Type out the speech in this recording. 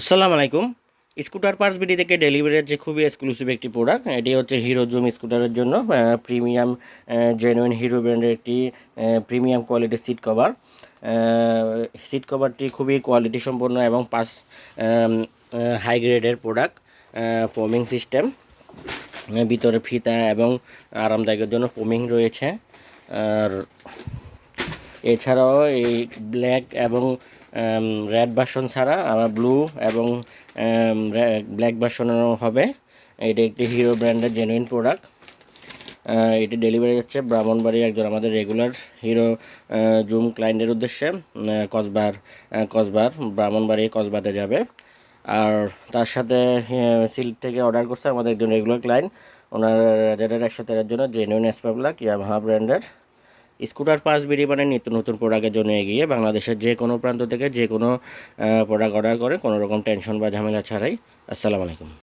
আসসালামু আলাইকুম। Scooter parts BD থেকে ডেলিভারির যে খুবই এক্সক্লুসিভ একটি প্রোডাক্ট, এটি হচ্ছে হিরো জুম স্কুটারের জন্য প্রিমিয়াম জেনুইন হিরো ব্র্যান্ডের একটি প্রিমিয়াম কোয়ালিটির সিট কভার। সিট কভারটি খুবই কোয়ালিটি সম্পন্ন এবং পাঁচ হাই গ্রেডের প্রোডাক্ট। ফোমিং সিস্টেম, ভিতরে ফিতা এবং আরামদায়কের জন্য ফোমিং রয়েছে। আর এছাড়াও এই ব্ল্যাক এবং রেড ভার্সন ছাড়া আবার ব্লু এবং ব্ল্যাক ভার্সনেরও হবে। এটা একটি হিরো ব্র্যান্ডের জেনুইন প্রোডাক্ট। এটি ডেলিভারি হচ্ছে ব্রাহ্মণবাড়ি একজন আমাদের রেগুলার হিরো জুম ক্লায়েন্টের উদ্দেশ্যে। কসবার ব্রাহ্মণবাড়ি কসবাতে যাবে। আর তার সাথে সিল্ক থেকে অর্ডার করছে আমাদের একজন রেগুলার ক্লায়েন্ট, ওনার রেজারের 113 জন্য জেনুইন এসপাবলাক ইয়ামাহা ব্র্যান্ডের স্কুটার পাঁচ বিডি মানে নিত্য নতুন প্রোডাক্টের জন্য এগিয়ে বাংলাদেশের যে কোনো প্রান্ত থেকে যে কোনো প্রোডাক্ট অর্ডার করে কোনো রকম টেনশন বা ঝামেলা ছাড়াই। আসসালামু আলাইকুম।